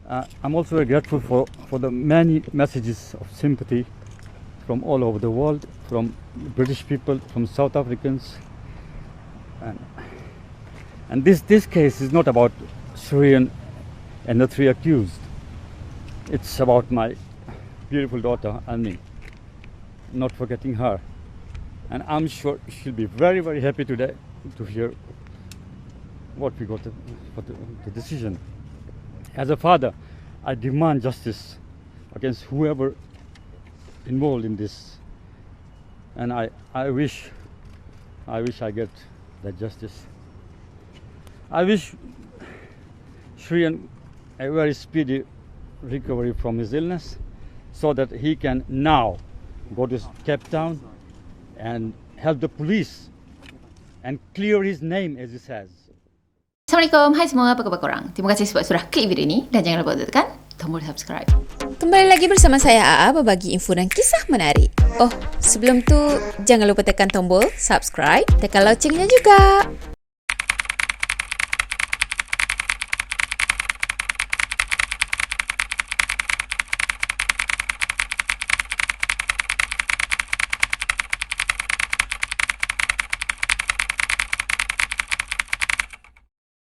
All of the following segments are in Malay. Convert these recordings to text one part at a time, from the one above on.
I'm also very grateful for the many messages of sympathy from all over the world, from British people, from South Africans. And this case is not about Shireen and the three accused. It's about my beautiful daughter and me, not forgetting her. And I'm sure she'll be very, very happy today to hear what we got for the decision. As a father, I demand justice against whoever involved in this, and I wish I get that justice. I wish Shireen a very speedy recovery from his illness, so that he can now go to Cape Town and help the police and clear his name, as he says. Assalamualaikum, hai semua, apa khabar korang? Terima kasih sebab sudah klik video ni dan jangan lupa tekan tombol subscribe. Kembali lagi bersama saya Aa berbagi info dan kisah menarik. Oh, sebelum tu jangan lupa tekan tombol subscribe, tekan loncengnya juga.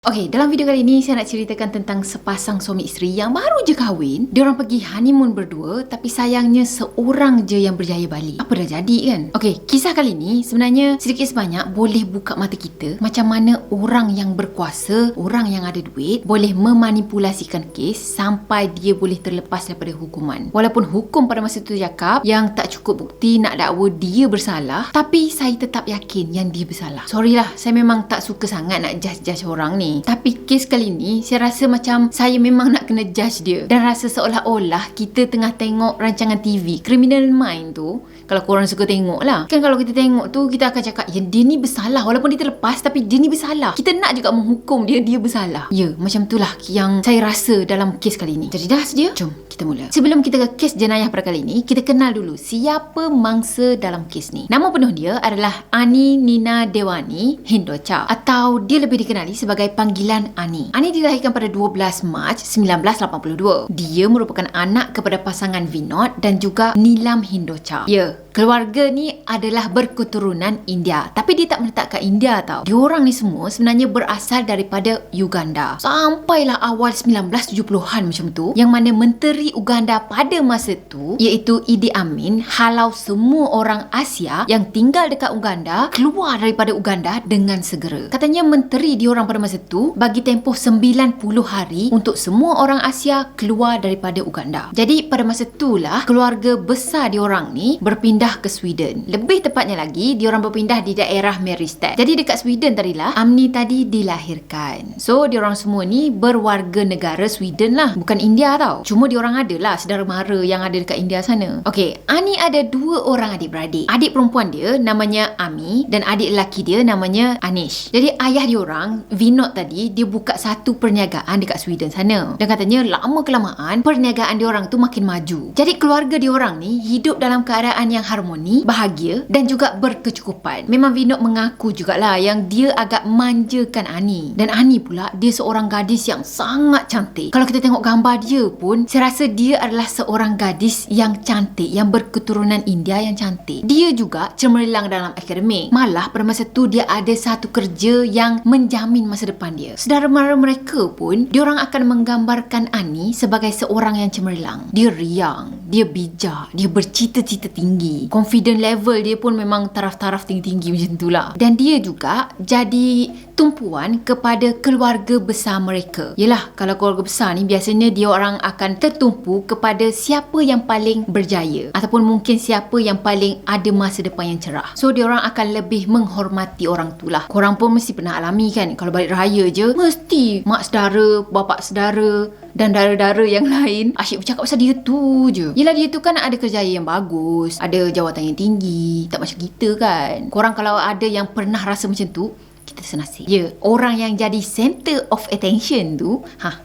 Okey, dalam video kali ini saya nak ceritakan tentang sepasang suami isteri yang baru je kahwin. Diorang pergi honeymoon berdua, tapi sayangnya seorang je yang berjaya balik. Apa dah jadi kan? Okey, kisah kali ini sebenarnya sedikit sebanyak boleh buka mata kita macam mana orang yang berkuasa, orang yang ada duit boleh memanipulasikan kes sampai dia boleh terlepas daripada hukuman. Walaupun hukum pada masa itu cakap yang tak cukup bukti nak dakwa dia bersalah, tapi saya tetap yakin yang dia bersalah. Sorry lah, saya memang tak suka sangat nak judge orang ni. Tapi kes kali ni saya rasa macam saya memang nak kena judge dia. Dan rasa seolah-olah kita tengah tengok rancangan TV Criminal Minds tu. Kalau korang suka tengok lah. Kan kalau kita tengok tu, kita akan cakap, ya dia ni bersalah. Walaupun dia terlepas, tapi dia ni bersalah. Kita nak juga menghukum dia bersalah. Ya, macam itulah yang saya rasa dalam kes kali ni. Jadi dah sedia? Jom kita mula. Sebelum kita ke kes jenayah pada kali ni, kita kenal dulu siapa mangsa dalam kes ni. Nama penuh dia adalah Ani Nina Dewani Hindocha, atau dia lebih dikenali sebagai panggilan Ani. Ani dilahirkan pada 12 Mac 1982. Dia merupakan anak kepada pasangan Vinod dan juga Nilam Hindocha. Ya, keluarga ni adalah berketurunan India, tapi dia tak meletak kat India tau. Diorang ni semua sebenarnya berasal daripada Uganda. Sampailah awal 1970-an macam tu, yang mana Menteri Uganda pada masa tu iaitu Idi Amin halau semua orang Asia yang tinggal dekat Uganda keluar daripada Uganda dengan segera. Katanya menteri diorang pada masa tu bagi tempoh 90 hari untuk semua orang Asia keluar daripada Uganda. Jadi pada masa itulah keluarga besar diorang ni berpindah ke Sweden. Lebih tepatnya lagi, diorang berpindah di daerah Mariestad. Jadi dekat Sweden tadilah Amni tadi dilahirkan. So diorang semua ni berwarga negara Sweden lah, bukan India tau. Cuma diorang adalah saudara mara yang ada dekat India sana. Okey, Ani ada 2 orang adik-beradik. Adik perempuan dia namanya Ami dan adik lelaki dia namanya Anish. Jadi ayah diorang, Vinod tadi, dia buka satu perniagaan dekat Sweden sana. Dan katanya lama kelamaan perniagaan diorang tu makin maju. Jadi keluarga diorang ni hidup dalam keadaan yang harmoni, bahagia dan juga berkecukupan. Memang Vinod mengaku jugalah yang dia agak manjakan Ani. Dan Ani pula, dia seorang gadis yang sangat cantik. Kalau kita tengok gambar dia pun, saya rasa dia adalah seorang gadis yang cantik, yang berketurunan India yang cantik. Dia juga cemerlang dalam akademik. Malah pada masa tu dia ada satu kerja yang menjamin masa depan dia. Saudara mara mereka pun, diorang akan menggambarkan Ani sebagai seorang yang cemerlang. Dia riang, dia bijak, dia bercita-cita tinggi. Confident level dia pun memang taraf-taraf tinggi-tinggi macam itulah. Dan dia juga jadi tumpuan kepada keluarga besar mereka. Yelah, kalau keluarga besar ni biasanya dia orang akan tertumpu kepada siapa yang paling berjaya, ataupun mungkin siapa yang paling ada masa depan yang cerah. So dia orang akan lebih menghormati orang tu lah. Korang pun mesti pernah alami kan, kalau balik raya je mesti mak saudara, bapak saudara dan dara-dara yang lain asyik bercakap pasal dia tu je. Yelah, dia tu kan ada kerjaya yang bagus, ada jawatan yang tinggi, tak macam kita kan. Korang kalau ada yang pernah rasa macam tu, kita senasib. Ya, orang yang jadi center of attention tu,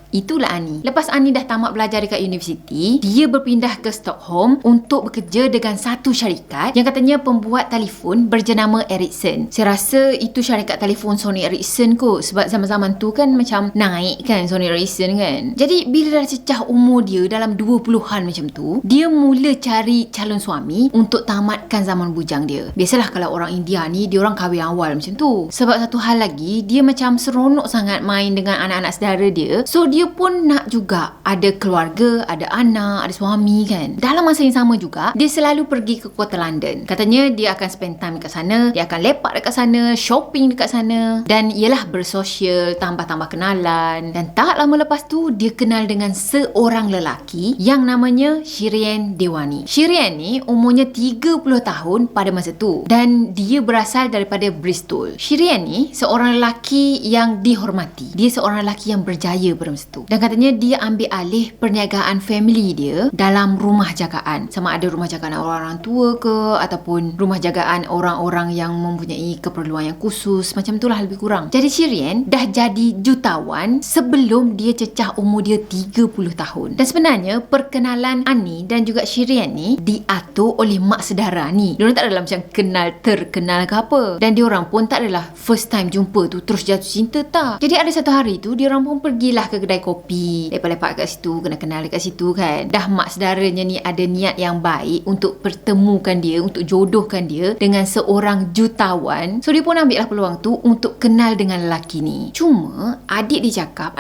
Itulah Ani. Lepas Ani dah tamat belajar dekat universiti, dia berpindah ke Stockholm untuk bekerja dengan satu syarikat yang katanya pembuat telefon berjenama Ericsson. Saya rasa itu syarikat telefon Sony Ericsson kot, sebab zaman-zaman tu kan macam naik kan Sony Ericsson kan. Jadi bila dah cecah umur dia dalam 20-an macam tu, dia mula cari calon suami untuk tamatkan zaman bujang dia. Biasalah kalau orang India ni, dia orang kahwin awal macam tu. Sebab satu hal lagi, dia macam seronok sangat main dengan anak-anak saudara dia. So dia pun nak juga ada keluarga, ada anak, ada suami kan. Dalam masa yang sama juga, dia selalu pergi ke kota London. Katanya dia akan spend time dekat sana, dia akan lepak dekat sana, shopping dekat sana, dan ialah bersosial, tambah-tambah kenalan. Dan tak lama lepas tu, dia kenal dengan seorang lelaki yang namanya Shireen Dewani. Shireen ni umurnya 30 tahun pada masa tu, dan dia berasal daripada Bristol. Shireen ni seorang lelaki yang dihormati. Dia seorang lelaki yang berjaya pada masa tu. Dan katanya dia ambil alih perniagaan family dia dalam rumah jagaan. Sama ada rumah jagaan orang-orang tua ke, ataupun rumah jagaan orang-orang yang mempunyai keperluan yang khusus. Macam itulah lebih kurang. Jadi Shireen dah jadi jutawan sebelum dia cecah umur dia 30 tahun. Dan sebenarnya perkenalan Ani dan juga Shireen ni diatur oleh mak sedara ni. Diorang tak adalah macam terkenal ke apa. Dan diorang pun tak adalah first time jumpa tu terus jatuh cinta, tak. Jadi ada satu hari tu diorang pun pergilah ke kedai kopi, lepak-lepak kat situ, kenal-kenal dekat situ kan. Dah mak sedaranya ni ada niat yang baik untuk pertemukan dia, untuk jodohkan dia dengan seorang jutawan. So dia pun ambil lah peluang tu untuk kenal dengan lelaki ni. Cuma adik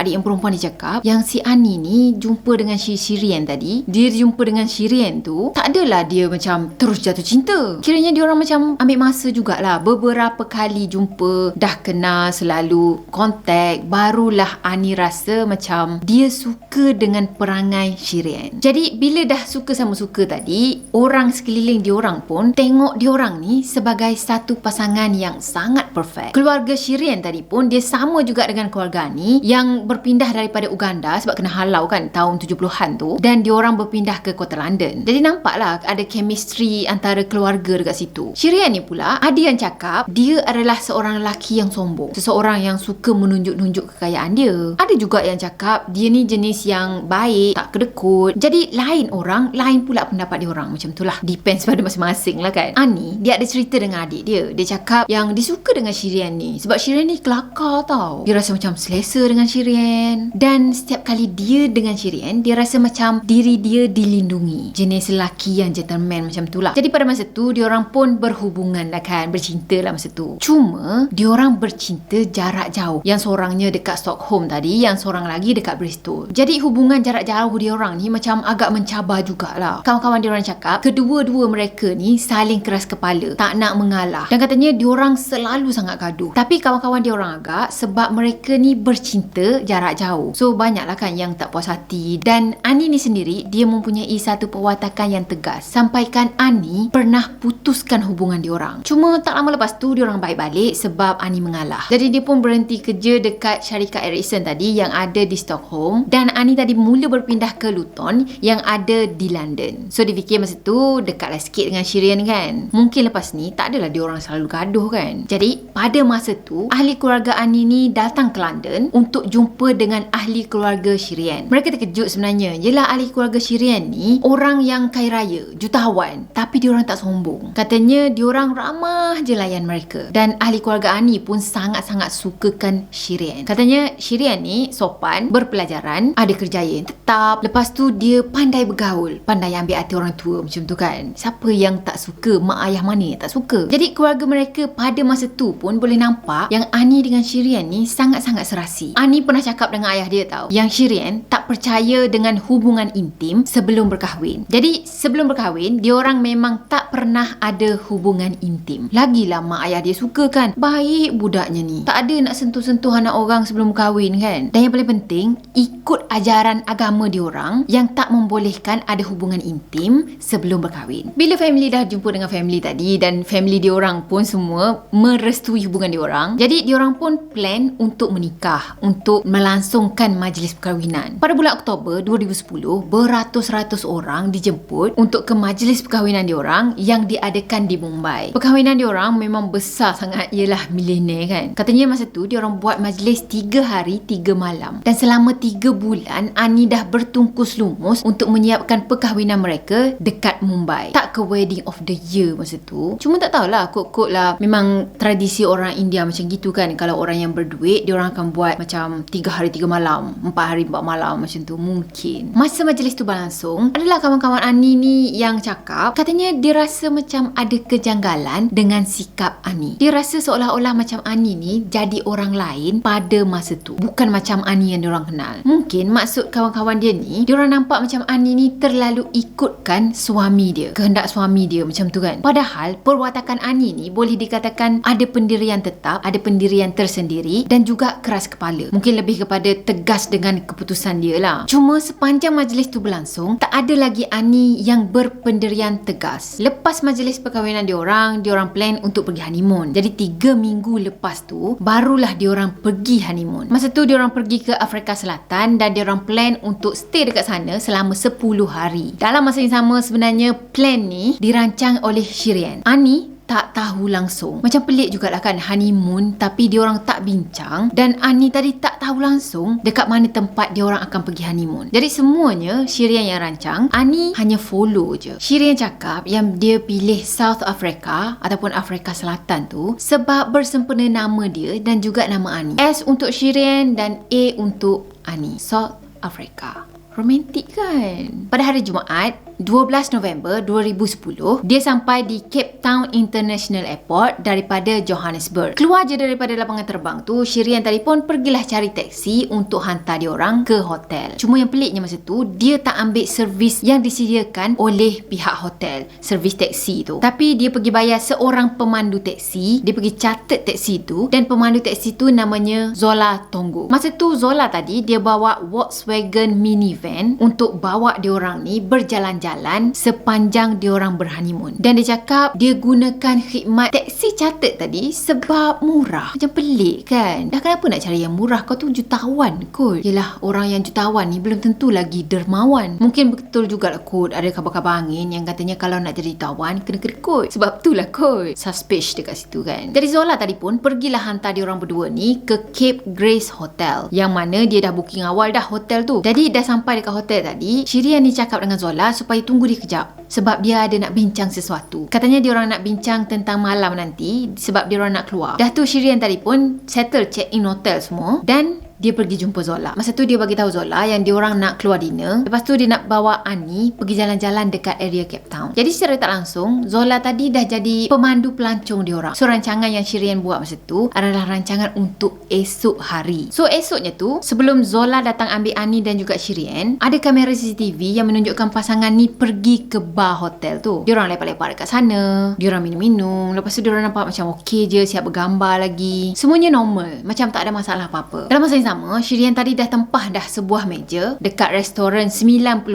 yang perempuan dia cakap yang si Ani ni jumpa dengan Shireen tadi, dia jumpa dengan Shireen tu, tak adalah dia macam terus jatuh cinta. Kiranya dia orang macam ambil masa jugalah. Beberapa kali jumpa, dah kenal, selalu kontak, barulah Ani rasa macam dia suka dengan perangai Shireen. Jadi bila dah suka sama suka tadi, orang sekeliling diorang pun tengok diorang ni sebagai satu pasangan yang sangat perfect. Keluarga Shireen tadi pun dia sama juga dengan keluarga ni yang berpindah daripada Uganda sebab kena halau kan tahun 70-an tu, dan diorang berpindah ke kota London. Jadi nampaklah ada chemistry antara keluarga dekat situ. Shireen ni pula ada yang cakap dia adalah seorang lelaki yang sombong, seseorang yang suka menunjuk-nunjuk kekayaan dia. Ada juga yang cakap dia ni jenis yang baik, tak kedekut. Jadi lain orang, lain pula pendapat dia orang. Macam tu lah, depends pada masing-masing lah kan. Ani, dia ada cerita dengan adik dia. Dia cakap yang dia suka dengan Shireen ni sebab Shireen ni kelakar tau. Dia rasa macam selesa dengan Shireen, dan setiap kali dia dengan Shireen, dia rasa macam diri dia dilindungi. Jenis lelaki yang gentleman macam tu lah. Jadi pada masa tu diorang pun berhubungan lah kan, bercinta lah masa tu. Cuma diorang bercinta jarak jauh. Yang seorangnya dekat Stockholm tadi, yang seorang lagi dekat Bristol. Jadi hubungan jarak jauh diorang ni macam agak mencabar jugalah. Kawan-kawan diorang cakap kedua-dua mereka ni saling keras kepala, tak nak mengalah, dan katanya diorang selalu sangat gaduh. Tapi kawan-kawan diorang agak sebab mereka ni bercinta jarak jauh, so banyaklah kan yang tak puas hati. Dan Ani ni sendiri, dia mempunyai satu perwatakan yang tegas, sampaikan Ani pernah putuskan hubungan diorang. Cuma tak lama lepas tu diorang baik balik sebab Ani mengalah. Jadi dia pun berhenti kerja dekat syarikat Ericsson tadi yang ada di Stockholm, dan Ani tadi mula berpindah ke Luton yang ada di London. So dia fikir masa tu dekatlah sikit dengan Shireen kan. Mungkin lepas ni tak adalah diorang selalu gaduh kan. Jadi pada masa tu ahli keluarga Ani ni datang ke London untuk jumpa dengan ahli keluarga Shireen. Mereka terkejut sebenarnya. Yelah, ahli keluarga Shireen ni orang yang kaya raya, jutawan, tapi diorang tak sombong. Katanya diorang ramah je layan mereka. Dan ahli keluarga Ani pun sangat-sangat sukakan Shireen. Katanya Shireen ni sopan, berpelajaran, ada kerjaya yang tetap. Lepas tu dia pandai bergaul, pandai ambil hati orang tua macam tu kan. Siapa yang tak suka? Mak ayah mana yang tak suka? Jadi keluarga mereka pada masa tu pun boleh nampak yang Ani dengan Shireen ni sangat-sangat serasi. Ani pernah cakap dengan ayah dia tau, yang Shireen tak percaya dengan hubungan intim sebelum berkahwin. Jadi sebelum berkahwin, diorang memang tak pernah ada hubungan intim. Lagilah mak ayah dia suka kan. Baik budaknya ni, tak ada nak sentuh-sentuh anak orang sebelum kahwin kan. Dan yang paling penting, ikut ajaran agama diorang yang tak membolehkan ada hubungan intim sebelum berkahwin. Bila family dah jumpa dengan family tadi, dan family diorang pun semua merestui hubungan diorang, jadi diorang pun plan untuk menikah, untuk melangsungkan majlis perkahwinan. Pada bulan Oktober 2010, beratus-ratus orang dijemput untuk ke majlis perkahwinan diorang yang diadakan di Mumbai. Perkahwinan diorang memang besar sangat, ialah milenial kan. Katanya masa tu diorang buat majlis 3 hari 3 malam. Dan selama 3 bulan Ani dah bertungkus lumus untuk menyiapkan perkahwinan mereka dekat Mumbai. Tak ke wedding of the year masa tu. Cuma tak tahulah, kot-kot lah memang tradisi orang India macam gitu kan. Kalau orang yang berduit, diorang akan buat macam 3 hari 3 malam, 4 hari 4 malam macam tu mungkin. Masa majlis tu berlangsung, adalah kawan-kawan Ani ni yang cakap, katanya dia rasa macam ada kejanggalan dengan sikap Ani. Dia rasa seolah-olah macam Ani ni jadi orang lain pada masa tu, bukan macam Ani yang diorang kenal. Mungkin maksud kawan-kawan dia ni, diorang nampak macam Ani ni terlalu ikutkan suami dia, kehendak suami dia macam tu kan. Padahal perwatakan Ani ni boleh dikatakan ada pendirian tetap, ada pendirian tersendiri dan juga keras kepala. Mungkin lebih kepada tegas dengan keputusan dia lah. Cuma sepanjang majlis tu berlangsung, tak ada lagi Ani yang berpendirian tegas. Lepas majlis perkahwinan diorang plan untuk pergi honeymoon. Jadi 3 minggu lepas tu barulah diorang pergi honeymoon. Masa tu diorang pergi ke Afrika Selatan dan diorang plan untuk stay dekat sana selama 10 hari. Dalam masa yang sama sebenarnya plan ni dirancang oleh Shireen. Ani tak tahu langsung. Macam pelik jugalah kan, honeymoon tapi diorang tak bincang, dan Ani tadi tak tahu langsung dekat mana tempat diorang akan pergi honeymoon. Jadi semuanya Shireen yang rancang, Ani hanya follow je. Shireen cakap yang dia pilih South Africa ataupun Afrika Selatan tu sebab bersempena nama dia dan juga nama Ani. S untuk Shireen dan A untuk Ani. South Africa. Romantik kan? Pada hari Jumaat 12 November 2010, dia sampai di Cape Town International Airport daripada Johannesburg. Keluar je daripada lapangan terbang tu, Shireen tadi pun pergilah cari taksi untuk hantar diorang ke hotel. Cuma yang peliknya masa tu, dia tak ambil servis yang disediakan oleh pihak hotel, servis taksi tu. Tapi dia pergi bayar seorang pemandu taksi, dia pergi catat taksi tu, dan pemandu taksi tu namanya Zola Tongo. Masa tu Zola tadi, dia bawa Volkswagen minivan untuk bawa diorang ni berjalan-jalan sepanjang diorang berhoneymoon. Dan dia cakap dia gunakan khidmat taksi catat tadi sebab murah. Macam pelik kan? Dah kenapa nak cari yang murah? Kau tu jutawan kot. Yelah, orang yang jutawan ni belum tentu lagi dermawan. Mungkin betul jugalah kot ada khabar-khabar angin yang katanya kalau nak jadi jutawan kena kerikut. Sebab tu lah kot suspicious dekat situ kan. Jadi Zola tadi pun pergilah hantar diorang berdua ni ke Cape Grace Hotel, yang mana dia dah booking awal dah hotel tu. Jadi dah sampai dekat hotel tadi, Shireen ni cakap dengan Zola supaya tunggu dia kejap sebab dia ada nak bincang sesuatu. Katanya diorang nak bincang tentang malam nanti sebab diorang nak keluar. Dah tu Shireen tadi pun settle check in hotel semua dan dia pergi jumpa Zola. Masa tu dia bagi tahu Zola yang diorang nak keluar dinner. Lepas tu dia nak bawa Ani pergi jalan-jalan dekat area Cape Town. Jadi secara tak langsung, Zola tadi dah jadi pemandu pelancong diorang. So rancangan yang Shireen buat masa tu adalah rancangan untuk esok hari. So esoknya tu, sebelum Zola datang ambil Ani dan juga Shireen, ada kamera CCTV yang menunjukkan pasangan ni pergi ke bar hotel tu. Diorang lepak-lepak dekat sana, diorang minum-minum. Lepas tu diorang nampak macam okey je, siap bergambar lagi. Semuanya normal, macam tak ada masalah apa-apa. Dalam masa yang sama, Shireen tadi dah tempah dah sebuah meja dekat restoran 96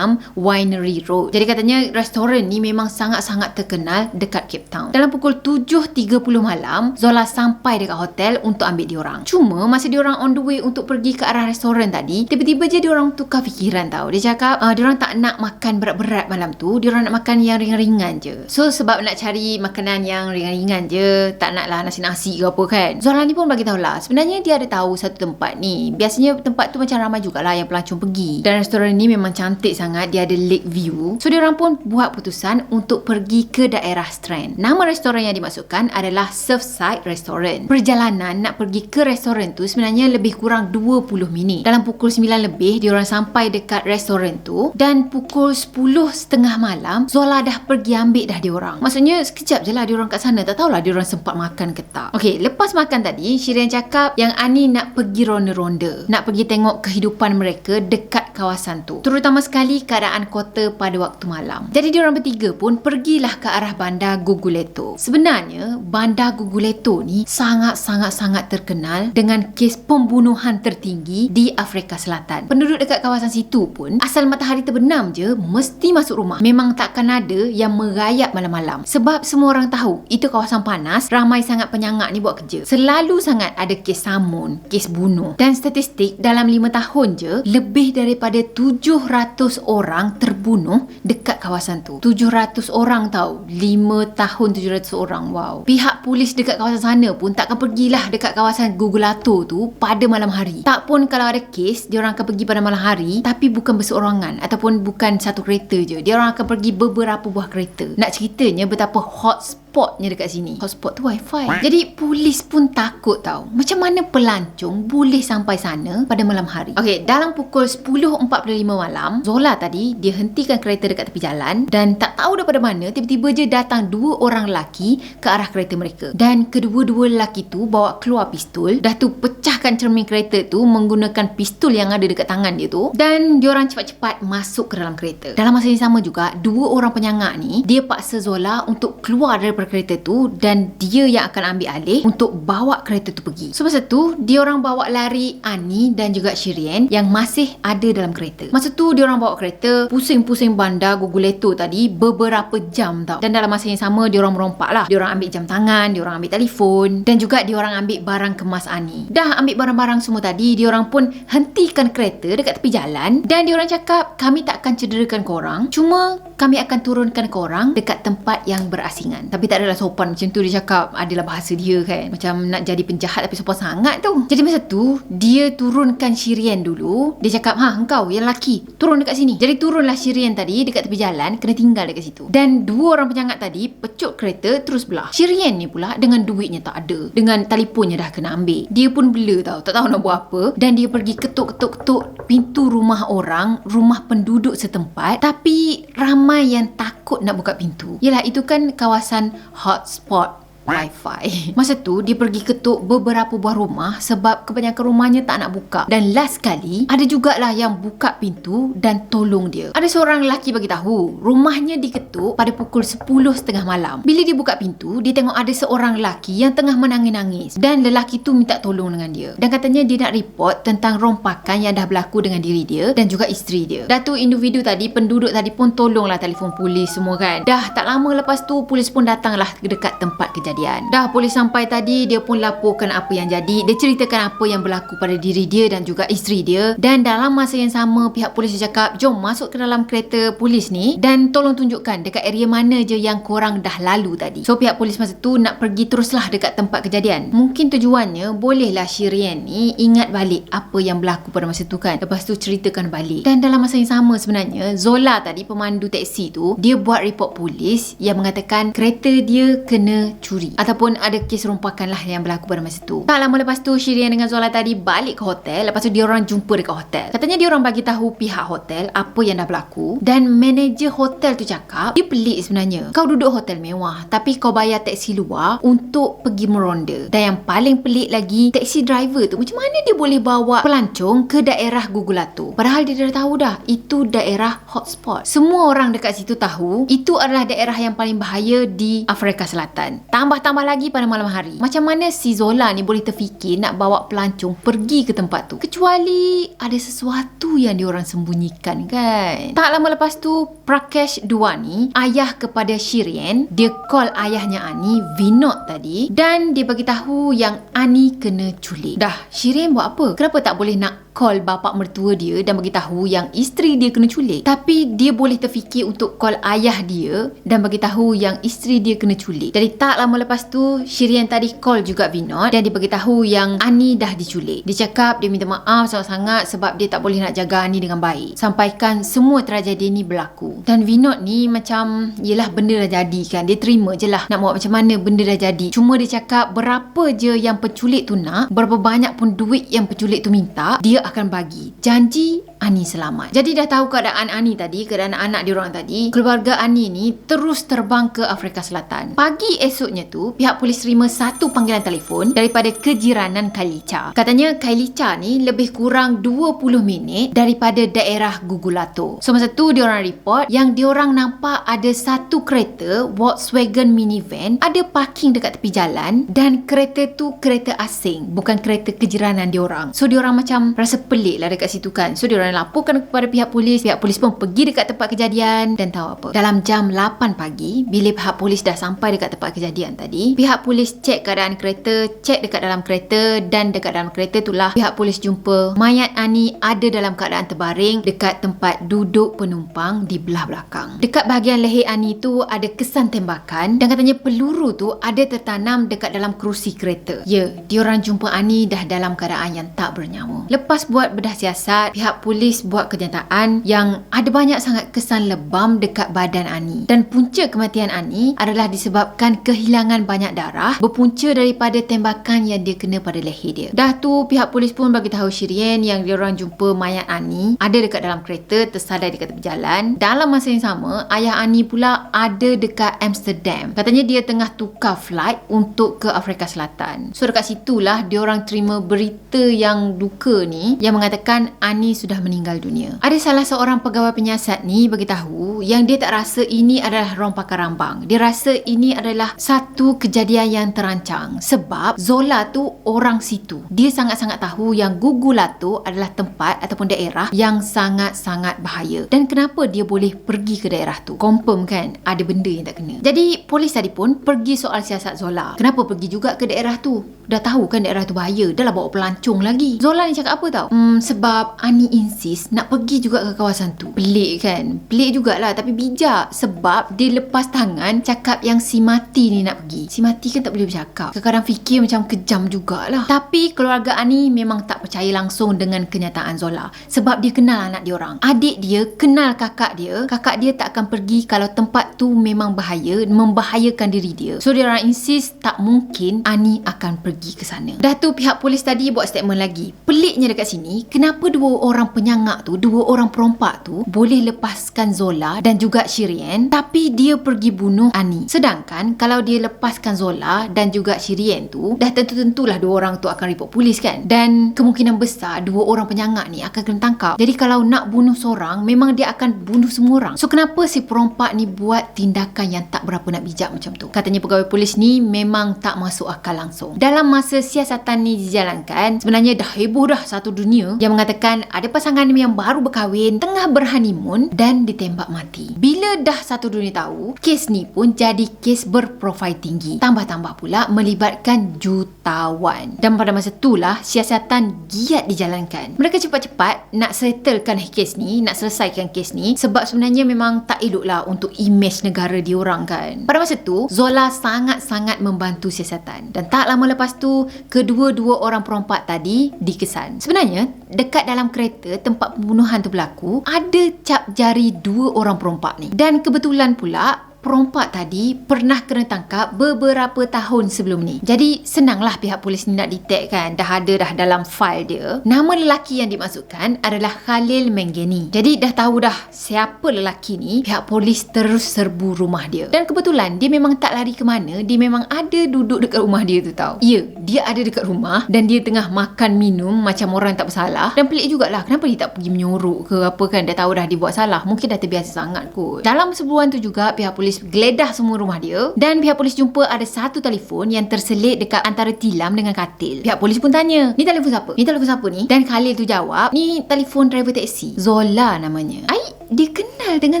Winery Road. Jadi katanya restoran ni memang sangat-sangat terkenal dekat Cape Town. Dalam pukul 7.30 malam, Zola sampai dekat hotel untuk ambil diorang. Cuma masa diorang on the way untuk pergi ke arah restoran tadi, tiba-tiba je diorang tukar fikiran tau. Dia cakap diorang tak nak makan berat-berat malam tu, diorang nak makan yang ringan-ringan je. So sebab nak cari makanan yang ringan-ringan je, tak nak lah nasi-nasi ke apa kan. Zola ni pun bagi tahu lah, sebenarnya dia ada tahu satu tempat ni. Biasanya tempat tu macam ramai jugalah yang pelancong pergi. Dan restoran ni memang cantik sangat, dia ada lake view. So diorang pun buat putusan untuk pergi ke daerah Strand. Nama restoran yang dimaksudkan adalah Surfside Restaurant. Perjalanan nak pergi ke restoran tu sebenarnya lebih kurang 20 minit. Dalam pukul 9 lebih diorang sampai dekat restoran tu, dan pukul 10.30 malam Zola dah pergi ambil dah diorang. Maksudnya sekejap je lah diorang kat sana, tak tahulah diorang sempat makan ke tak. Okay, lepas makan tadi, Shireen cakap yang Ani nak pergi ronda-ronda, nak pergi tengok kehidupan mereka dekat kawasan tu, terutama sekali keadaan kota pada waktu malam. Jadi diorang bertiga pun pergilah ke arah bandar Guguleto. Sebenarnya bandar Guguleto ni sangat-sangat terkenal dengan kes pembunuhan tertinggi di Afrika Selatan. Penduduk dekat kawasan situ pun asal matahari terbenam je mesti masuk rumah. Memang takkan ada yang merayap malam-malam sebab semua orang tahu itu kawasan panas, ramai sangat penyangak ni buat kerja. Selalu sangat ada kes samun, kes bunuh. terbunuh. Dan statistik dalam 5 tahun je, lebih daripada 700 orang terbunuh dekat kawasan tu. 700 orang tau. 5 tahun 700 orang. Wow. Pihak polis dekat kawasan sana pun takkan pergilah dekat kawasan Gugulato tu pada malam hari. Tak pun kalau ada kes, diorang akan pergi pada malam hari, tapi bukan berseorangan ataupun bukan satu kereta je. Diorang akan pergi beberapa buah kereta. Nak ceritanya betapa hotspotnya dekat sini. Hotspot tu wifi. Jadi polis pun takut tau. Macam mana pelancong boleh sampai sana pada malam hari? Okey, dalam pukul 10.45 malam, Zola tadi dia hentikan kereta dekat tepi jalan dan tak tahu daripada mana tiba-tiba je datang 2 orang lelaki ke arah kereta mereka. Dan kedua-dua lelaki tu bawa keluar pistol. Dah tu pecahkan cermin kereta tu menggunakan pistol yang ada dekat tangan dia tu, dan diorang cepat-cepat masuk ke dalam kereta. Dalam masa yang sama juga, 2 orang penyangak ni dia paksa Zola untuk keluar daripada kereta tu dan dia yang akan ambil alih untuk bawa kereta tu pergi. So masa tu diorang bawa lari Ani dan juga Shireen yang masih ada dalam kereta. Masa tu diorang bawa kereta pusing-pusing bandar Guguleto tadi beberapa jam tau. Dan dalam masa yang sama diorang merompak lah. Diorang ambil jam tangan, diorang ambil telefon, dan juga diorang ambil barang kemas Ani. Dah ambil barang-barang semua tadi, diorang pun hentikan kereta dekat tepi jalan dan diorang cakap, kami tak akan cederakan korang, cuma kami akan turunkan korang dekat tempat yang berasingan. Tapi tak adalah sopan macam tu dia cakap. Adalah bahasa dia kan, macam nak jadi penjahat tapi sopan sangat tu. Jadi masa tu dia turunkan Shireen dulu. Dia cakap, engkau yang lelaki turun dekat sini. Jadi turunlah Shireen tadi dekat tepi jalan, kena tinggal dekat situ. Dan 2 orang penyangat tadi pecut kereta terus belah. Shireen ni pula dengan duitnya tak ada, dengan telefonnya dah kena ambil, dia pun bela tau, tak tahu nak buat apa. Dan dia pergi ketuk-ketuk pintu rumah orang, rumah penduduk setempat, tapi ramai yang takut nak buka pintu. Yelah, itu kan kawasan hotspot Wi-Fi. Masa tu dia pergi ketuk beberapa buah rumah sebab kebanyakan rumahnya tak nak buka. Dan last kali ada jugalah yang buka pintu dan tolong dia. Ada seorang lelaki bagi tahu rumahnya diketuk pada pukul 10.30 malam. Bila dia buka pintu, dia tengok ada seorang lelaki yang tengah menangis-nangis dan lelaki tu minta tolong dengan dia. Dan katanya dia nak report tentang rompakan yang dah berlaku dengan diri dia dan juga isteri dia. Dah tu individu tadi, penduduk tadi pun tolonglah telefon polis semua kan. Dah tak lama lepas tu polis pun datanglah dekat tempat kejadian. Dah polis sampai tadi, dia pun laporkan apa yang jadi. Dia ceritakan apa yang berlaku pada diri dia dan juga isteri dia. Dan dalam masa yang sama, pihak polis cakap, jom masuk ke dalam kereta polis ni dan tolong tunjukkan dekat area mana je yang korang dah lalu tadi. So pihak polis masa tu nak pergi teruslah dekat tempat kejadian. Mungkin tujuannya bolehlah Shireen ni ingat balik apa yang berlaku pada masa tu kan. Lepas tu ceritakan balik. Dan dalam masa yang sama sebenarnya, Zola tadi, pemandu teksi tu, dia buat report polis yang mengatakan kereta dia kena curi ataupun ada kes rompakan lah yang berlaku pada masa tu. Tak lama lepas tu Shireen dengan Zola tadi balik ke hotel. Lepas tu diorang jumpa dekat hotel. Katanya diorang bagi tahu pihak hotel apa yang dah berlaku. Dan manager hotel tu cakap, dia pelik sebenarnya. Kau duduk hotel mewah tapi kau bayar teksi luar untuk pergi meronda. Dan yang paling pelik lagi, teksi driver tu macam mana dia boleh bawa pelancong ke daerah Gugulato, padahal dia dah tahu dah itu daerah hotspot. Semua orang dekat situ tahu itu adalah daerah yang paling bahaya di Afrika Selatan. Tambah lagi pada malam hari. Macam mana si Zola ni boleh terfikir nak bawa pelancong pergi ke tempat tu? Kecuali ada sesuatu yang diorang sembunyikan kan. Tak lama lepas tu, Prakash Dua ni, ayah kepada Shireen, dia call ayahnya Ani, Vinod tadi, dan dia bagi tahu yang Ani kena culik. Dah, Shireen buat apa? Kenapa tak boleh nak call bapak mertua dia dan bagi tahu yang isteri dia kena culik? Tapi dia boleh terfikir untuk call ayah dia dan bagi tahu yang isteri dia kena culik. Jadi tak lama lepas tu, Shireen tadi call juga Vinod dan dia bagi tahu yang Ani dah diculik. Dia cakap dia minta maaf sangat-sangat sebab dia tak boleh nak jaga Ani dengan baik. Sampaikan semua tragedi ni berlaku. Dan Vinod ni macam, yelah benda dah jadi kan, dia terima je lah. Nak buat macam mana, benda dah jadi. Cuma dia cakap berapa je yang penculik tu nak, berapa banyak pun duit yang penculik tu minta, dia akan bagi. Janji Ani selamat. Jadi dah tahu keadaan Ani tadi, keadaan anak diorang tadi, keluarga Ani ni terus terbang ke Afrika Selatan. Pagi esoknya tu, pihak polis terima satu panggilan telefon daripada kejiranan Kailicha. Katanya Kailicha ni lebih kurang 20 minit daripada daerah Gugulato. So masa tu diorang report yang diorang nampak ada satu kereta Volkswagen minivan ada parking dekat tepi jalan dan kereta tu kereta asing, bukan kereta kejiranan diorang. So diorang macam rasa pelik lah dekat situ kan. So diorang diorang laporkan kepada pihak polis pun pergi dekat tempat kejadian. Dan tahu apa? Dalam jam 8 pagi, bila pihak polis dah sampai dekat tempat kejadian tadi, pihak polis cek keadaan kereta, cek dekat dalam kereta, dan dekat dalam kereta itulah pihak polis jumpa mayat Ani ada dalam keadaan terbaring dekat tempat duduk penumpang di belah belakang. Dekat bahagian leher Ani tu ada kesan tembakan dan katanya peluru tu ada tertanam dekat dalam kerusi kereta. Ya, diorang jumpa Ani dah dalam keadaan yang tak bernyawa. Lepas buat bedah siasat, pihak polis buat kenyataan yang ada banyak sangat kesan lebam dekat badan Ani. Dan punca kematian Ani adalah disebabkan kehilangan banyak darah berpunca daripada tembakan yang dia kena pada leher dia. Dah tu pihak polis pun bagi tahu Shirien yang diorang jumpa mayat Ani ada dekat dalam kereta tersadar di tepi jalan. Dalam masa yang sama, ayah Ani pula ada dekat Amsterdam. Katanya dia tengah tukar flight untuk ke Afrika Selatan. So dekat situlah diorang terima berita yang duka ni yang mengatakan Ani sudah meninggal dunia. Ada salah seorang pegawai penyiasat ni bagi tahu yang dia tak rasa ini adalah rompakan rambang. Dia rasa ini adalah satu kejadian yang terancang sebab Zola tu orang situ. Dia sangat-sangat tahu yang Gugula tu adalah tempat ataupun daerah yang sangat-sangat bahaya. Dan kenapa dia boleh pergi ke daerah tu? Confirm kan ada benda yang tak kena. Jadi polis tadi pun pergi soal siasat Zola. Kenapa pergi juga ke daerah tu? Dah tahu kan daerah tu bahaya, dah lah bawa pelancong lagi. Zola ni cakap apa tau? Sebab Ani insist nak pergi juga ke kawasan tu. Pelik kan? Pelik jugalah tapi bijak sebab dia lepas tangan cakap yang si mati ni nak pergi. Si mati kan tak boleh bercakap. Kadang-kadang fikir macam kejam jugalah. Tapi keluarga Ani memang tak percaya langsung dengan kenyataan Zola sebab dia kenal anak dia orang. Adik dia kenal kakak dia. Kakak dia tak akan pergi kalau tempat tu memang bahaya, membahayakan diri dia. So dia orang insist tak mungkin Ani akan pergi ke sana. Dah tu pihak polis tadi buat statement lagi. Peliknya dekat sini, kenapa dua orang penyangak tu, dua orang perompak tu boleh lepaskan Zola dan juga Shirien tapi dia pergi bunuh Ani. Sedangkan kalau dia lepaskan Zola dan juga Shirien tu, dah tentu-tentulah dua orang tu akan report polis kan. Dan kemungkinan besar dua orang penyangak ni akan kena tangkap. Jadi kalau nak bunuh seorang, memang dia akan bunuh semua orang. So kenapa si perompak ni buat tindakan yang tak berapa nak bijak macam tu? Katanya pegawai polis ni memang tak masuk akal langsung. Dalam masa siasatan ni dijalankan, sebenarnya dah heboh dah satu dunia yang mengatakan ada pasangan yang baru berkahwin, tengah berhoneymoon dan ditembak mati. Bila dah satu dunia tahu, kes ni pun jadi kes berprofil tinggi. Tambah-tambah pula melibatkan jutawan. Dan pada masa itulah siasatan giat dijalankan. Mereka cepat-cepat nak settlekan kes ni, nak selesaikan kes ni sebab sebenarnya memang tak elok lah untuk imej negara diorang kan. Pada masa tu, Zola sangat-sangat membantu siasatan. Dan tak lama lepas tu, kedua-dua orang perompak tadi dikesan. Sebenarnya, dekat dalam kereta tempat pembunuhan tu berlaku, ada cap jari dua orang perompak ni. Dan kebetulan pula, perompak tadi pernah kena tangkap beberapa tahun sebelum ni. Jadi senanglah pihak polis ni nak detect kan. Dah ada dah dalam file dia. Nama lelaki yang dimasukkan adalah Khalil Mengeni. Jadi dah tahu dah siapa lelaki ni, pihak polis terus serbu rumah dia. Dan kebetulan dia memang tak lari ke mana. Dia memang ada duduk dekat rumah dia tu tau. Ya, dia ada dekat rumah dan dia tengah makan minum macam orang tak bersalah. Dan pelik jugalah kenapa dia tak pergi menyorok ke apa kan. Dah tahu dah dia buat salah. Mungkin dah terbiasa sangat kot. Dalam sebulan tu juga pihak polis geledah semua rumah dia dan pihak polis jumpa ada satu telefon yang terselit dekat antara tilam dengan katil. Pihak polis pun tanya, ni telefon siapa? Ni telefon siapa ni? Dan Khalil tu jawab, ni telefon driver taksi. Zola namanya. Dia kenal dengan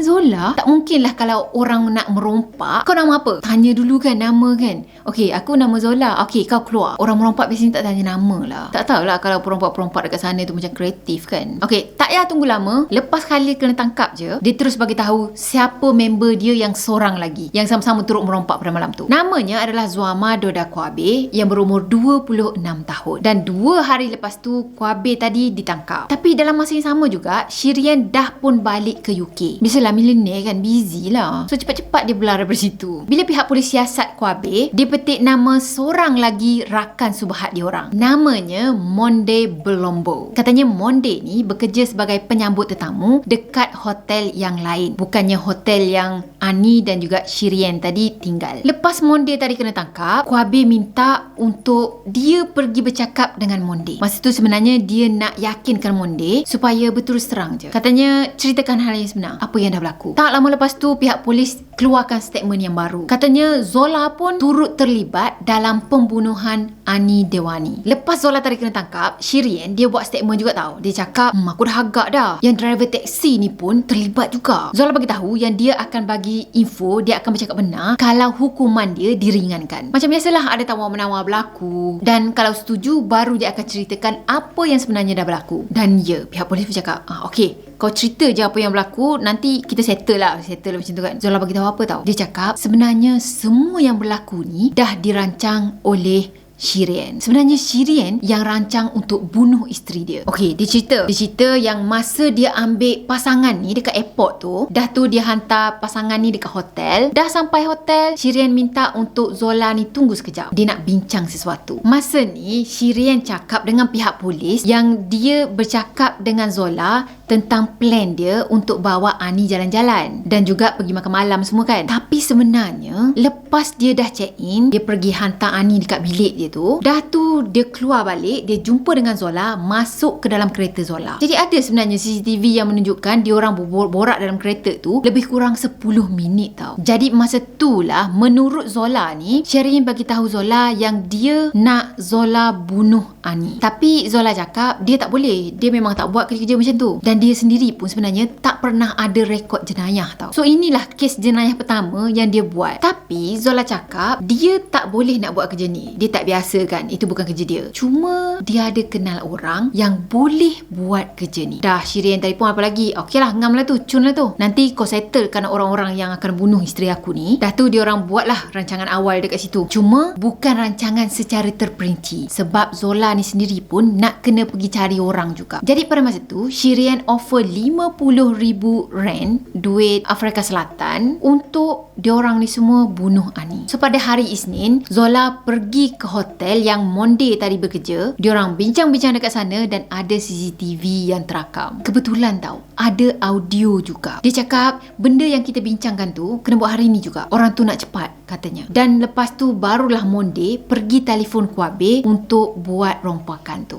Zola? Tak mungkinlah kalau orang nak merompak. Kau nama apa? Tanya dulu kan nama kan. Okey, aku nama Zola. Okey, kau keluar. Orang merompak biasanya tak tanya nama lah. Tak tahulah kalau perompak-perompak dekat sana tu macam kreatif kan. Okey, tak payah tunggu lama. Lepas Khalil kena tangkap je, dia terus bagi tahu siapa member dia yang seorang lagi yang sama-sama turut merompak pada malam tu. Namanya adalah Zuama Doda Kwabe yang berumur 26 tahun. Dan 2 hari lepas tu Kwabe tadi ditangkap. Tapi dalam masa yang sama juga Shirien dah pun balik ke UK. Biasalah milenial kan, busy lah. So cepat-cepat dia berlari dari situ. Bila pihak polis siasat Kwabe, dia petik nama seorang lagi rakan subahat dia orang. Namanya Monde Belombo. Katanya Monde ni bekerja sebagai penyambut tetamu dekat hotel yang lain. Bukannya hotel yang Ani dan juga Shirien tadi tinggal. Lepas Monde tadi kena tangkap, Kwabe minta untuk dia pergi bercakap dengan Monde. Masa tu sebenarnya dia nak yakinkan Monde supaya berterus terang je. Katanya ceritakan hal yang sebenar, apa yang dah berlaku. Tak lama lepas tu pihak polis keluarkan statement yang baru. Katanya Zola pun turut terlibat dalam pembunuhan Ani Dewani. Lepas Zola tadi kena tangkap, Shireen dia buat statement juga tau. Dia cakap, aku dah agak dah. Yang driver taksi ni pun terlibat juga. Zola bagi tahu yang dia akan bagi info, dia akan bercakap benar kalau hukuman dia diringankan. Macam biasalah, ada tawar-menawar berlaku. Dan kalau setuju, baru dia akan ceritakan apa yang sebenarnya dah berlaku. Dan ya, pihak polis pun cakap, okey, kau cerita je apa yang berlaku, nanti kita settle macam tu kan. Zola bagi tahu apa tau. Dia cakap sebenarnya semua yang berlaku ni dah dirancang oleh Shireen. Sebenarnya Shireen yang rancang untuk bunuh isteri dia. Okey, dia cerita yang masa dia ambil pasangan ni dekat airport tu, dah tu dia hantar pasangan ni dekat hotel. Dah sampai hotel, Shireen minta untuk Zola ni tunggu sekejap. Dia nak bincang sesuatu. Masa ni Shireen cakap dengan pihak polis yang dia bercakap dengan Zola tentang plan dia untuk bawa Ani jalan-jalan dan juga pergi makan malam semua kan. Tapi sebenarnya lepas dia dah check in, dia pergi hantar Ani dekat bilik dia tu, dah tu dia keluar balik, dia jumpa dengan Zola, masuk ke dalam kereta Zola. Jadi ada sebenarnya CCTV yang menunjukkan dia orang borak dalam kereta tu lebih kurang 10 minit tau. Jadi masa tu lah menurut Zola ni, Shireen bagi tahu Zola yang dia nak Zola bunuh Ani. Tapi Zola cakap dia tak boleh, dia memang tak buat kerja macam tu. Dan dia sendiri pun sebenarnya tak pernah ada rekod jenayah tau. So inilah kes jenayah pertama yang dia buat. Tapi Zola cakap dia tak boleh nak buat kerja ni. Dia tak biasa kan, itu bukan kerja dia. Cuma dia ada kenal orang yang boleh buat kerja ni. Dah Shireen telefon apa lagi, okey lah, ngam lah tu, cun lah tu. Nanti kau settlekan orang-orang yang akan bunuh isteri aku ni. Dah tu dia orang buat lah rancangan awal dekat situ. Cuma bukan rancangan secara terperinci. Sebab Zola ni sendiri pun nak kena pergi cari orang juga. Jadi pada masa tu Shireen offer 50,000 rand, duit Afrika Selatan, untuk diorang ni semua bunuh Ani. So pada hari Isnin, Zola pergi ke hotel yang Monday tadi bekerja. Diorang bincang-bincang dekat sana dan ada CCTV yang terakam. Kebetulan tau, ada audio juga. Dia cakap benda yang kita bincangkan tu kena buat hari ni juga. Orang tu nak cepat katanya. Dan lepas tu barulah Monday pergi telefon Kuabe untuk buat rompakan tu.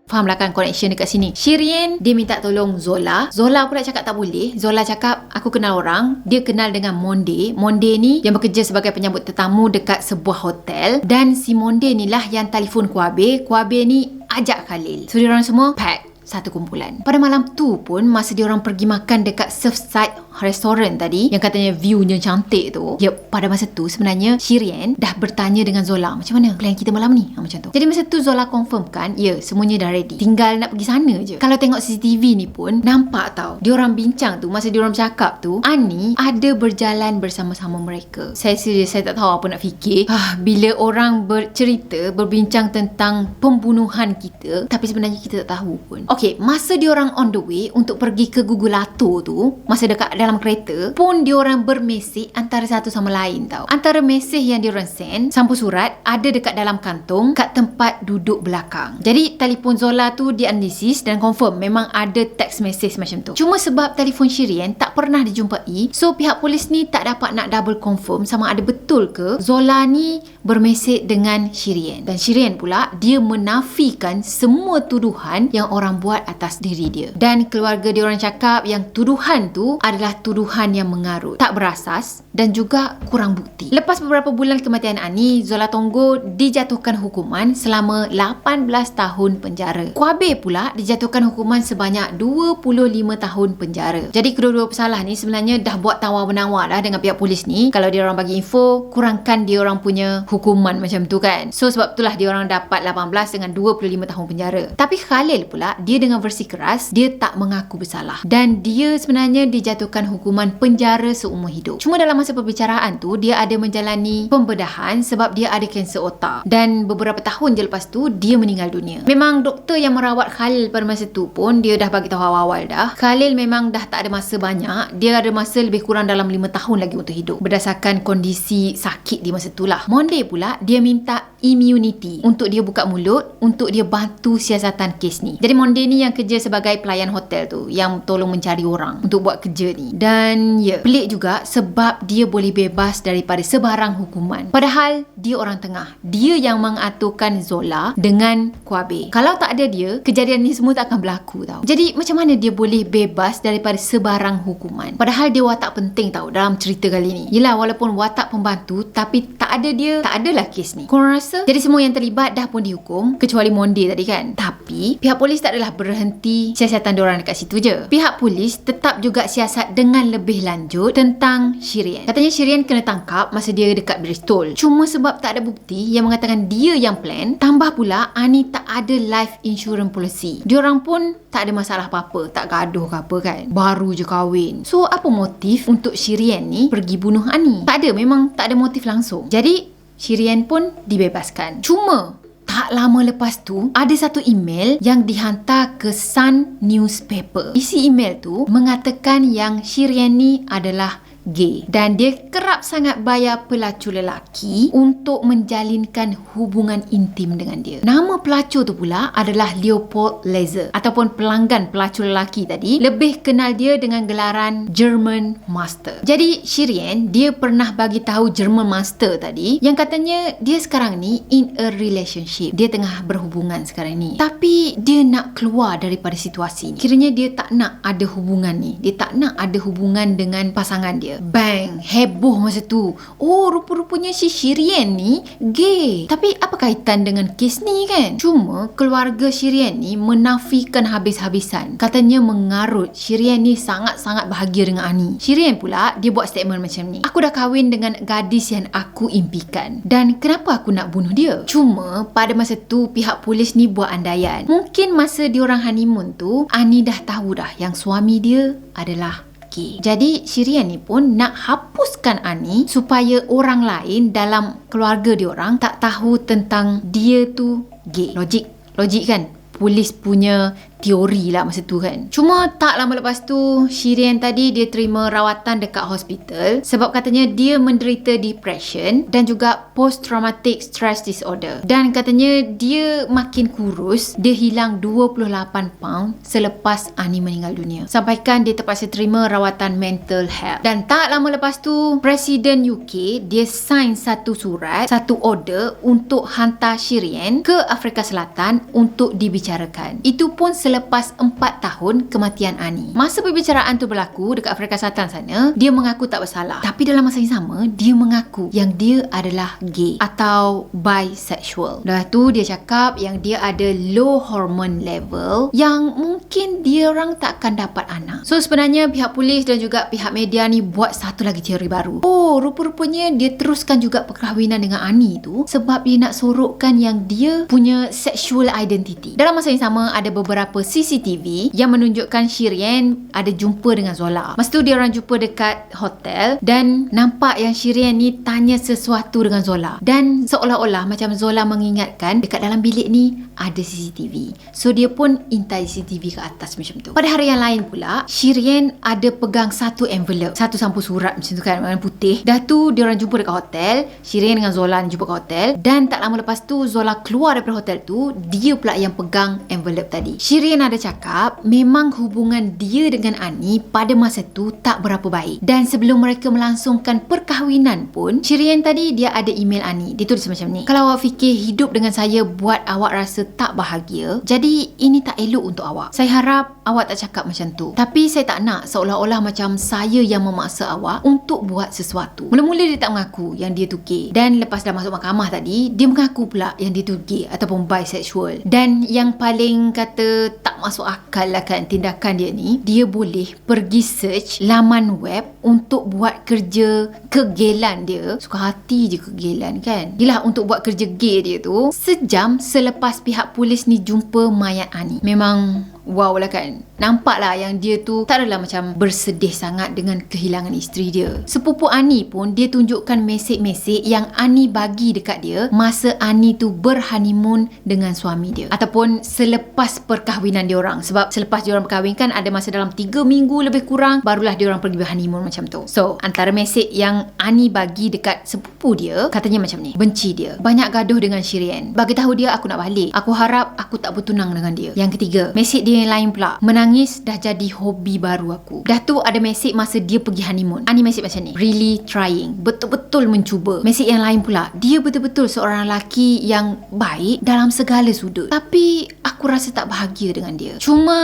Fahamlah kan connection dekat sini. Shireen dia minta tolong Zola. Zola pula cakap tak boleh. Zola cakap aku kenal orang. Dia kenal dengan Monde. Monde ni yang bekerja sebagai penyambut tetamu dekat sebuah hotel. Dan si Monde ni lah yang telefon Kuabe. Kuabe ni ajak Khalil. So diorang semua pack satu kumpulan. Pada malam tu pun masa diorang pergi makan dekat Surfside restoran tadi yang katanya viewnya cantik tu, pada masa tu sebenarnya Shireen dah bertanya dengan Zola, macam mana plan kita malam ni, macam tu. Jadi masa tu Zola confirmkan semuanya dah ready, tinggal nak pergi sana je. Kalau tengok CCTV ni pun nampak tau diorang bincang tu, masa diorang bercakap tu Ani ada berjalan bersama-sama mereka. Saya serius, saya tak tahu apa nak fikir bila orang bercerita, berbincang tentang pembunuhan kita tapi sebenarnya kita tak tahu pun. Okay, masa diorang on the way untuk pergi ke Gugulato tu, masa dekat dalam kereta pun diorang bermesej antara satu sama lain tau. Antara mesej yang diorang send, sampul surat, ada dekat dalam kantung kat tempat duduk belakang. Jadi telefon Zola tu dianalisis dan confirm memang ada text message macam tu. Cuma sebab telefon Shireen tak pernah dijumpai, so pihak polis ni tak dapat nak double confirm sama ada betul ke Zola ni bermesej dengan Shireen. Dan Shireen pula dia menafikan semua tuduhan yang orang buat atas diri dia. Dan keluarga diorang cakap yang tuduhan tu adalah tuduhan yang mengarut, tak berasas dan juga kurang bukti. Lepas beberapa bulan kematian Ani, Zola Tonggo dijatuhkan hukuman selama 18 tahun penjara. Kuabe pula dijatuhkan hukuman sebanyak 25 tahun penjara. Jadi kedua-dua pesalah ni sebenarnya dah buat tawar-menawar dah dengan pihak polis ni. Kalau diorang bagi info, kurangkan diorang punya hukuman hukuman macam tu kan. So sebab itulah dia orang dapat 18 dengan 25 tahun penjara. Tapi Khalil pula, dia dengan versi keras, dia tak mengaku bersalah. Dan dia sebenarnya dijatuhkan hukuman penjara seumur hidup. Cuma dalam masa perbicaraan tu, dia ada menjalani pembedahan sebab dia ada kanser otak. Dan beberapa tahun je lepas tu, dia meninggal dunia. Memang doktor yang merawat Khalil pada masa tu pun, dia dah bagi tahu awal-awal dah, Khalil memang dah tak ada masa banyak. Dia ada masa lebih kurang dalam 5 tahun lagi untuk hidup. Berdasarkan kondisi sakit di masa tu lah. Monday pula, dia minta immunity untuk dia buka mulut, untuk dia bantu siasatan kes ni. Jadi Monday ni yang kerja sebagai pelayan hotel tu, yang tolong mencari orang untuk buat kerja ni. Dan pelik juga sebab dia boleh bebas daripada sebarang hukuman. Padahal dia orang tengah. Dia yang mengaturkan Zola dengan Kuabe. Kalau tak ada dia, kejadian ni semua tak akan berlaku tau. Jadi macam mana dia boleh bebas daripada sebarang hukuman? Padahal dia watak penting tau dalam cerita kali ni. Yelah, walaupun watak pembantu, tapi tak ada dia, tak adalah kes ni. Korang rasa? Jadi semua yang terlibat dah pun dihukum, kecuali Monday tadi kan. Tapi pihak polis tak adalah berhenti siasatan diorang dekat situ je. Pihak polis tetap juga siasat dengan lebih lanjut tentang Shireen. Katanya Shireen kena tangkap masa dia dekat Bristol. Cuma sebab tak ada bukti yang mengatakan dia yang plan, tambah pula Ani tak ada life insurance policy. Diorang pun tak ada masalah apa-apa, tak gaduh ke apa kan. Baru je kahwin. So apa motif untuk Shireen ni pergi bunuh Ani? Tak ada, memang tak ada motif langsung. Jadi Shireen pun dibebaskan. Cuma tak lama lepas tu, ada satu email yang dihantar ke Sun Newspaper. Isi email tu mengatakan yang Shireen ni adalah gay. Dan dia kerap sangat bayar pelacur lelaki untuk menjalinkan hubungan intim dengan dia. Nama pelacur tu pula adalah Leopold Laser, ataupun pelanggan pelacur lelaki tadi lebih kenal dia dengan gelaran German Master. Jadi Shireen, dia pernah bagi tahu German Master tadi yang katanya dia sekarang ni in a relationship. Dia tengah berhubungan sekarang ni. Tapi dia nak keluar daripada situasi ni. Kiranya dia tak nak ada hubungan ni. Dia tak nak ada hubungan dengan pasangan dia. Bang, heboh masa tu. Oh, rupa-rupanya si Shireen ni gay. Tapi apa kaitan dengan kes ni kan? Cuma keluarga Shireen ni menafikan habis-habisan. Katanya mengarut Shireen ni sangat-sangat bahagia dengan Ani. Shireen pula, dia buat statement macam ni. Aku dah kahwin dengan gadis yang aku impikan. Dan kenapa aku nak bunuh dia? Cuma pada masa tu pihak polis ni buat andaian. Mungkin masa diorang honeymoon tu, Ani dah tahu dah yang suami dia adalah gay. Jadi Shireen ni pun nak hapuskan Ani supaya orang lain dalam keluarga diorang tak tahu tentang dia tu gay. Logik kan? Polis punya teori lah masa tu kan. Cuma tak lama lepas tu, Shireen tadi dia terima rawatan dekat hospital sebab katanya dia menderita depression dan juga post traumatic stress disorder. Dan katanya dia makin kurus, dia hilang 28 pound selepas Ani meninggal dunia. Sampaikan dia terpaksa terima rawatan mental health. Dan tak lama lepas tu, Presiden UK dia sign satu surat, satu order untuk hantar Shireen ke Afrika Selatan untuk dibicarakan. Itu pun selepas 4 tahun kematian Ani. Masa perbicaraan tu berlaku dekat Afrika Selatan sana, dia mengaku tak bersalah. Tapi dalam masa yang sama, dia mengaku yang dia adalah gay atau bisexual. Dah tu dia cakap yang dia ada low hormone level yang mungkin dia orang tak akan dapat anak. So sebenarnya pihak polis dan juga pihak media ni buat satu lagi teori baru. Oh, rupa-rupanya dia teruskan juga perkahwinan dengan Ani tu sebab dia nak sorokkan yang dia punya sexual identity. Dalam masa yang sama, ada beberapa CCTV yang menunjukkan Shireen ada jumpa dengan Zola. Masa tu dia orang jumpa dekat hotel dan nampak yang Shireen ni tanya sesuatu dengan Zola. Dan seolah-olah macam Zola mengingatkan dekat dalam bilik ni ada CCTV. So dia pun intai CCTV ke atas macam tu. Pada hari yang lain pula, Shireen ada pegang satu envelope, satu sampul surat macam tu kan, warna putih. Dah tu dia orang jumpa dekat hotel. Shireen dengan Zola jumpa kat hotel. Dan tak lama lepas tu Zola keluar daripada hotel tu, dia pula yang pegang envelope tadi. Shireen ada cakap memang hubungan dia dengan Ani pada masa tu tak berapa baik. Dan sebelum mereka melangsungkan perkahwinan pun, Shireen tadi dia ada email Ani. Dia tulis macam ni. Kalau awak fikir hidup dengan saya buat awak rasa tak bahagia, jadi ini tak elok untuk awak. Saya harap awak tak cakap macam tu. Tapi saya tak nak seolah-olah macam saya yang memaksa awak untuk buat sesuatu. Mula-mula dia tak mengaku yang dia tu gay. Dan lepas dah masuk mahkamah tadi, dia mengaku pula yang dia tu gay ataupun bisexual. Dan yang paling kata tak tak masuk akal lah kan tindakan dia ni. Dia boleh pergi search laman web untuk buat kerja kegelan dia. Suka hati je kegelan kan. Yelah, untuk buat kerja gay dia tu sejam selepas pihak polis ni jumpa mayat Ani. Memang wow lah kan. Nampak lah yang dia tu tak adalah macam bersedih sangat dengan kehilangan isteri dia. Sepupu Ani pun dia tunjukkan mesej-mesej yang Ani bagi dekat dia masa Ani tu berhoneymoon dengan suami dia, ataupun selepas perkahwinan diorang. Sebab selepas diorang berkahwin kan ada masa dalam 3 minggu lebih kurang barulah diorang pergi berhoneymoon macam tu. So antara mesej yang Ani bagi dekat sepupu dia katanya macam ni. Benci dia, banyak gaduh dengan Shireen, bagi tahu dia aku nak balik, aku harap aku tak bertunang dengan dia. Yang ketiga, mesej dia yang lain pula. Menangis dah jadi hobi baru aku. Dah tu ada mesej masa dia pergi honeymoon. Ani mesej macam ni. Really trying. Betul-betul mencuba. Mesej yang lain pula. Dia betul-betul seorang lelaki yang baik dalam segala sudut. Tapi aku rasa tak bahagia dengan dia. Cuma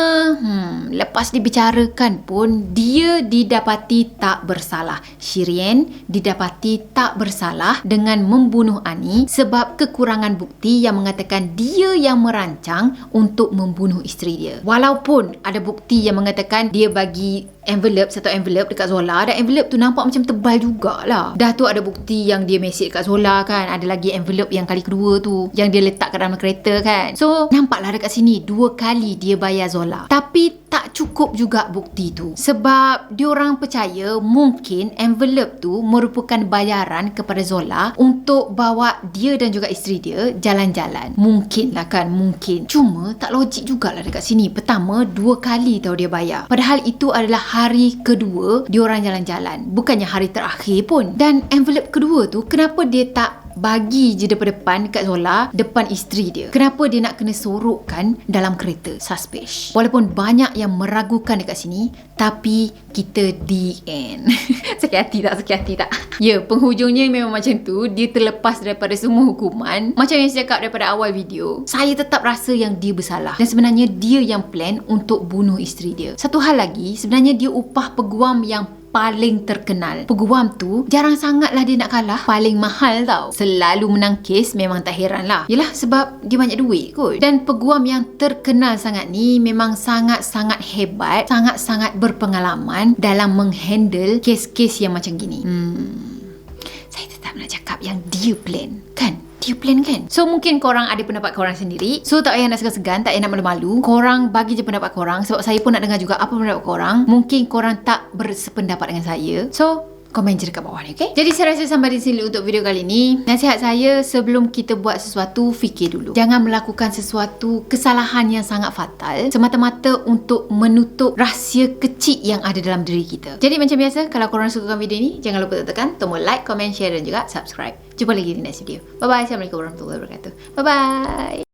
lepas dibicarakan pun dia didapati tak bersalah. Shireen didapati tak bersalah dengan membunuh Ani sebab kekurangan bukti yang mengatakan dia yang merancang untuk membunuh isteri dia. Walaupun ada bukti yang mengatakan dia bagi satu envelope dekat Zola, dan envelope tu nampak macam tebal jugalah. Dah tu ada bukti yang dia mesej dekat Zola kan. Ada lagi envelope yang kali kedua tu yang dia letak kat dalam kereta kan. So nampaklah dekat sini 2 kali dia bayar Zola. Tapi tak cukup juga bukti tu. Sebab diorang percaya mungkin envelope tu merupakan bayaran kepada Zola untuk bawa dia dan juga isteri dia jalan-jalan. Mungkin lah kan, mungkin. Cuma tak logik jugalah dekat sini. Pertama, 2 kali tau dia bayar. Padahal itu adalah hari kedua diorang jalan-jalan. Bukannya hari terakhir pun. Dan envelope kedua tu, kenapa dia tak bagi je depan-depan dekat Zola, depan isteri dia? Kenapa dia nak kena sorokkan dalam kereta? Suspicious. Walaupun banyak yang meragukan dekat sini, tapi kita the end. Sakit hati tak? Ya, penghujungnya memang macam tu. Dia terlepas daripada semua hukuman. Macam yang saya cakap daripada awal video, saya tetap rasa yang dia bersalah. Dan sebenarnya dia yang plan untuk bunuh isteri dia. Satu hal lagi, sebenarnya dia upah peguam yang paling terkenal. Peguam tu jarang sangatlah dia nak kalah. Paling mahal tau. Selalu menang kes, memang tak heran lah. Yelah, sebab dia banyak duit kot. Dan peguam yang terkenal sangat ni memang sangat-sangat hebat, sangat-sangat berpengalaman dalam menghandle kes-kes yang macam gini. Saya tetap nak cakap yang dia plan kan. Dia plan kan. So mungkin korang ada pendapat korang sendiri. So tak payah nak segan-segan, tak payah nak malu-malu. Korang bagi je pendapat korang. Sebab saya pun nak dengar juga apa pendapat korang. Mungkin korang tak bersependapat dengan saya. So komen je dekat bawah ni, okay? Jadi saya rasa sampai di sini untuk video kali ni. Nasihat saya, sebelum kita buat sesuatu, fikir dulu. Jangan melakukan sesuatu kesalahan yang sangat fatal semata-mata untuk menutup rahsia kecil yang ada dalam diri kita. Jadi macam biasa, kalau korang sukakan video ni, jangan lupa tekan tombol like, comment, share dan juga subscribe. Jumpa lagi di next video. Bye-bye. Assalamualaikum warahmatullahi wabarakatuh. Bye-bye.